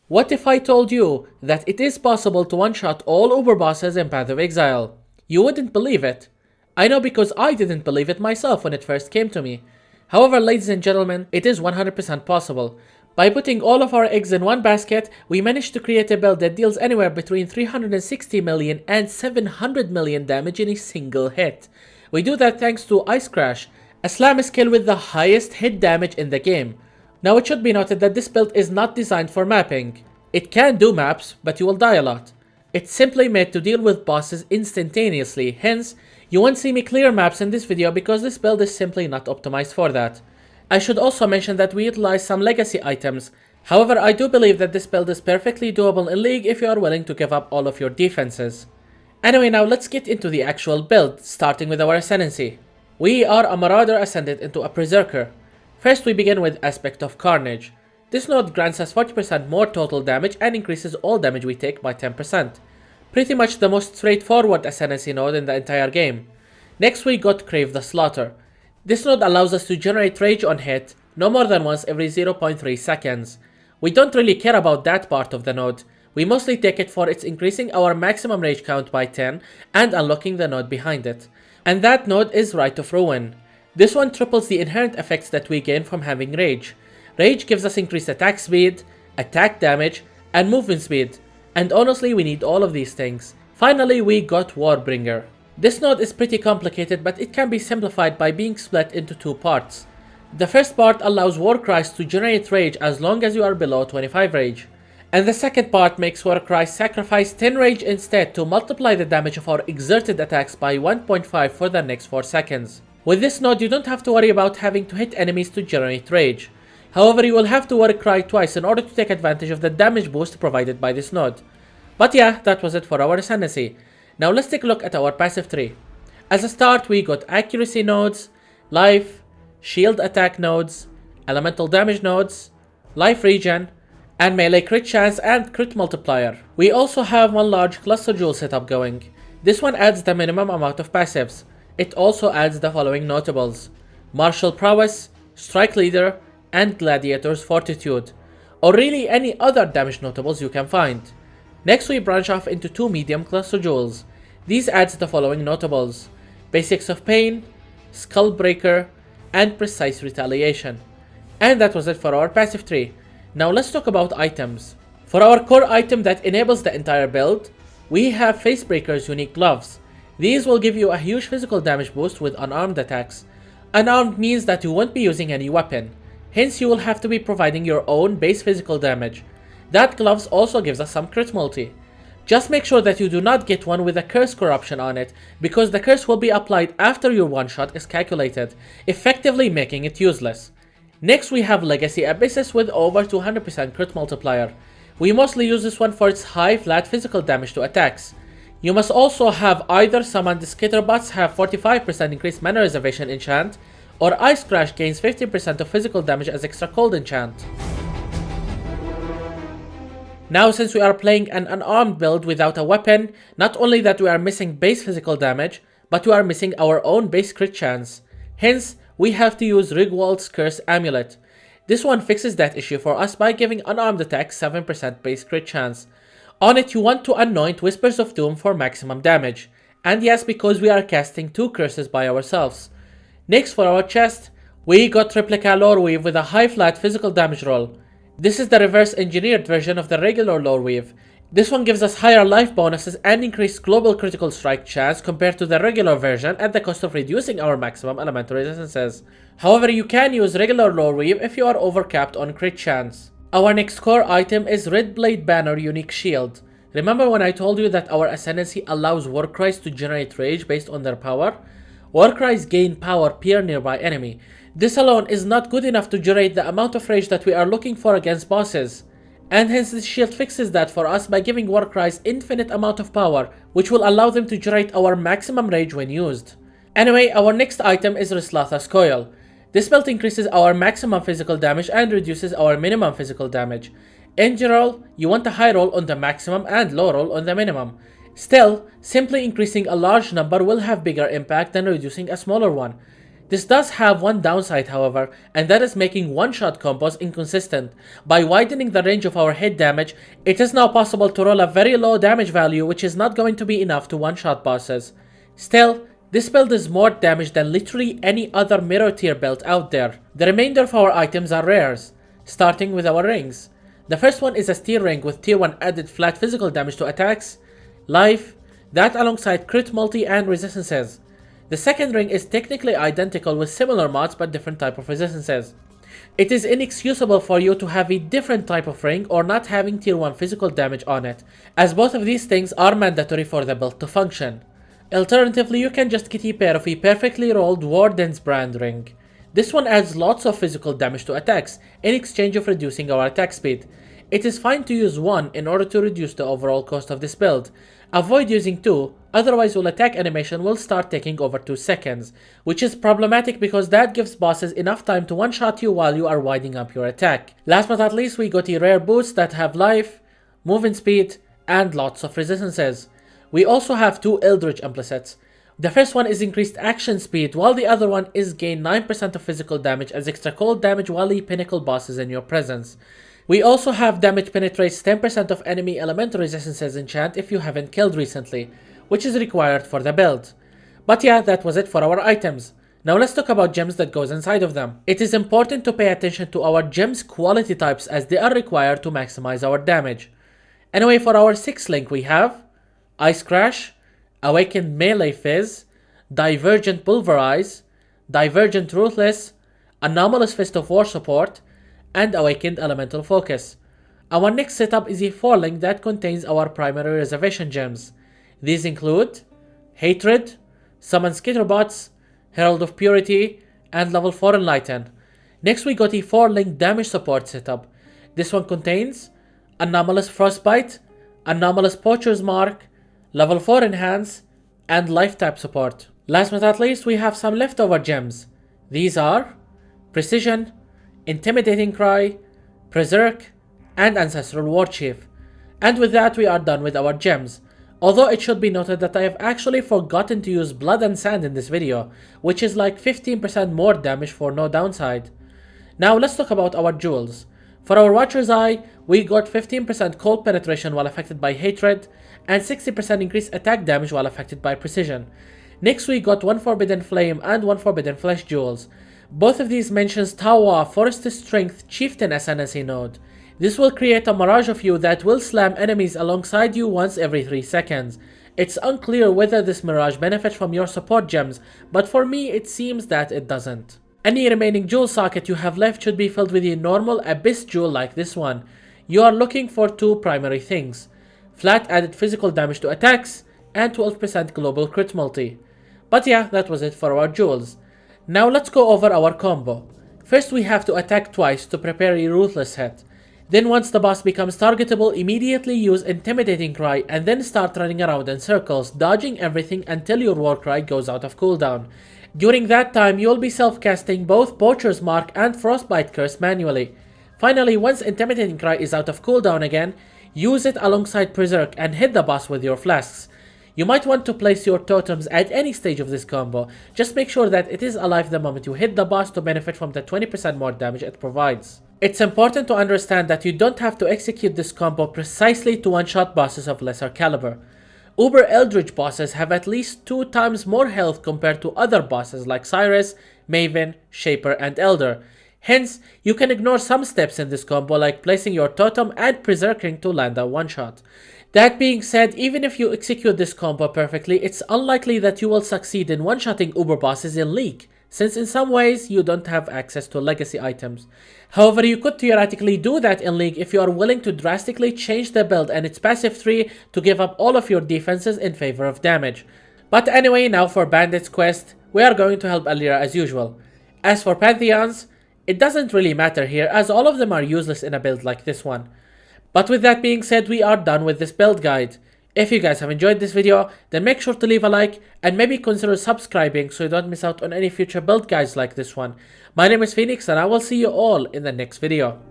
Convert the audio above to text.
What if I told you that it is possible to one-shot all Uber bosses in Path of Exile? You wouldn't believe it. I know, because I didn't believe it myself when it first came to me. However, ladies and gentlemen, it is 100% possible. By putting all of our eggs in one basket, we managed to create a build that deals anywhere between 360 million and 700 million damage in a single hit. We do that thanks to Ice Crash, a slam skill with the highest hit damage in the game. Now it should be noted that this build is not designed for mapping. It can do maps, but you will die a lot. It's simply made to deal with bosses instantaneously, hence, you won't see me clear maps in this video because this build is simply not optimized for that. I should also mention that we utilize some legacy items, however I do believe that this build is perfectly doable in League if you are willing to give up all of your defenses. Anyway, now let's get into the actual build, starting with our Ascendancy. We are a Marauder ascended into a Berserker. First we begin with Aspect of Carnage. This node grants us 40% more total damage and increases all damage we take by 10%. Pretty much the most straightforward Ascendancy node in the entire game. Next we got Crave the Slaughter. This node allows us to generate rage on hit no more than once every 0.3 seconds. We don't really care about that part of the node. We mostly take it for its increasing our maximum rage count by 10 and unlocking the node behind it. And that node is Rite of Ruin. This one triples the inherent effects that we gain from having rage. Rage gives us increased attack speed, attack damage, and movement speed. And honestly, we need all of these things. Finally, we got Warbringer. This node is pretty complicated, but it can be simplified by being split into two parts. The first part allows Warcries to generate rage as long as you are below 25 rage. And the second part makes Warcries sacrifice 10 rage instead to multiply the damage of our exerted attacks by 1.5 for the next 4 seconds. With this node, you don't have to worry about having to hit enemies to generate rage. However, you will have to Warcry twice in order to take advantage of the damage boost provided by this node. But yeah, that was it for our Ascendancy. Now let's take a look at our passive tree. As a start, we got accuracy nodes, life, shield attack nodes, elemental damage nodes, life regen, and melee crit chance and crit multiplier. We also have one large cluster jewel setup going. This one adds the minimum amount of passives. It also adds the following notables: Martial Prowess, Strike Leader, and Gladiator's Fortitude, or really any other damage notables you can find. Next we branch off into two medium cluster jewels. These adds the following notables: Basics of Pain, Skull Breaker, and Precise Retaliation. And that was it for our passive tree. Now let's talk about items. For our core item that enables the entire build, we have Facebreaker's unique gloves. These will give you a huge physical damage boost with unarmed attacks. Unarmed means that you won't be using any weapon. Hence, you will have to be providing your own base physical damage. That gloves also gives us some crit multi. Just make sure that you do not get one with a curse corruption on it, because the curse will be applied after your one shot is calculated, effectively making it useless. Next we have Legacy Abysses with over 200% crit multiplier. We mostly use this one for its high flat physical damage to attacks. You must also have either summoned Skitterbots have 45% increased mana reservation enchant, or Ice Crash gains 50% of physical damage as extra cold enchant. Now since we are playing an unarmed build without a weapon, not only that we are missing base physical damage, but we are missing our own base crit chance. Hence, we have to use Rigwald's Curse Amulet. This one fixes that issue for us by giving unarmed attacks 7% base crit chance. On it you want to anoint Whispers of Doom for maximum damage. And yes, because we are casting two curses by ourselves. Next for our chest, we got Replica Lore Weave with a high flat physical damage roll. This is the reverse engineered version of the regular Lore Weave. This one gives us higher life bonuses and increased global critical strike chance compared to the regular version at the cost of reducing our maximum elemental resistances. However, you can use regular Lore Weave if you are overcapped on crit chance. Our next core item is Red Blade Banner Unique Shield. Remember when I told you that our Ascendancy allows Warcries to generate rage based on their power? Warcries gain power per nearby enemy. This alone is not good enough to generate the amount of rage that we are looking for against bosses. And hence this shield fixes that for us by giving Warcries infinite amount of power, which will allow them to generate our maximum rage when used. Anyway, our next item is Rislatha's Coil. This belt increases our maximum physical damage and reduces our minimum physical damage. In general, you want a high roll on the maximum and low roll on the minimum. Still, simply increasing a large number will have bigger impact than reducing a smaller one. This does have one downside, however, and that is making one-shot combos inconsistent. By widening the range of our hit damage, it is now possible to roll a very low damage value, which is not going to be enough to one-shot bosses. Still, this build is more damage than literally any other mirror tier build out there. The remainder of our items are rares, starting with our rings. The first one is a steel ring with tier 1 added flat physical damage to attacks, life, that alongside crit multi and resistances. The second ring is technically identical with similar mods but different type of resistances. It is inexcusable for you to have a different type of ring or not having tier 1 physical damage on it, as both of these things are mandatory for the build to function. Alternatively, you can just get a pair of a perfectly rolled Warden's brand ring. This one adds lots of physical damage to attacks in exchange of reducing our attack speed. It is fine to use one in order to reduce the overall cost of this build. Avoid using two, otherwise your attack animation will start taking over 2 seconds, which is problematic because that gives bosses enough time to one-shot you while you are winding up your attack. Last but not least, we got the rare boots that have life, movement speed, and lots of resistances. We also have 2 Eldritch implicits. The first one is increased action speed, while the other one is gain 9% of physical damage as extra cold damage while the pinnacle boss is in your presence. We also have damage penetrates 10% of enemy elemental resistances enchant if you haven't killed recently, which is required for the build. But yeah, that was it for our items. Now let's talk about gems that goes inside of them. It is important to pay attention to our gems quality types as they are required to maximize our damage. Anyway, for our 6th link we have Ice Crash, Awakened Melee Fizz, Divergent Pulverize, Divergent Ruthless, Anomalous Fist of War Support, and Awakened Elemental Focus. Our next setup is a 4-link that contains our primary reservation gems. These include Hatred, Summon Skitterbots, Herald of Purity, and level 4 Enlighten. Next we got a 4-link damage support setup. This one contains Anomalous Frostbite, Anomalous Poacher's Mark, level 4 Enhance, and life type support. Last but not least, we have some leftover gems. These are Precision, Intimidating Cry, Berserk, and Ancestral War Chief. And with that we are done with our gems. Although it should be noted that I have actually forgotten to use Blood and Sand in this video, which is like 15% more damage for no downside. Now let's talk about our jewels. For our Watcher's Eye, we got 15% cold penetration while affected by Hatred, and 60% increased attack damage while affected by Precision. Next we got 1 Forbidden Flame and 1 Forbidden Flesh jewels. Both of these mentions Tawa Forest Strength Chieftain Ascendancy node. This will create a mirage of you that will slam enemies alongside you once every 3 seconds. It's unclear whether this mirage benefits from your support gems, but for me it seems that it doesn't. Any remaining jewel socket you have left should be filled with a normal Abyss jewel like this one. You are looking for 2 primary things: flat added physical damage to attacks, and 12% global crit multi. But yeah, that was it for our jewels. Now let's go over our combo. First we have to attack twice to prepare a ruthless hit. Then once the boss becomes targetable, immediately use Intimidating Cry and then start running around in circles, dodging everything until your war cry goes out of cooldown. During that time, you'll be self-casting both Poacher's Mark and Frostbite Curse manually. Finally, once Intimidating Cry is out of cooldown again, use it alongside Berserk and hit the boss with your flasks. You might want to place your totems at any stage of this combo, just make sure that it is alive the moment you hit the boss to benefit from the 20% more damage it provides. It's important to understand that you don't have to execute this combo precisely to one-shot bosses of lesser caliber. Uber Eldritch bosses have at least 2 times more health compared to other bosses like Cyrus, Maven, Shaper, and Elder. Hence, you can ignore some steps in this combo like placing your totem and berserking to land a one-shot. That being said, even if you execute this combo perfectly, it's unlikely that you will succeed in one-shotting Uber bosses in League, since in some ways you don't have access to legacy items. However, you could theoretically do that in League if you are willing to drastically change the build and its passive tree to give up all of your defenses in favor of damage. But anyway, now for Bandit's quest, we are going to help Alira as usual. As for Pantheons, it doesn't really matter here as all of them are useless in a build like this one. But with that being said, we are done with this build guide. If you guys have enjoyed this video, then make sure to leave a like and maybe consider subscribing so you don't miss out on any future build guides like this one. My name is Phoenix and I will see you all in the next video.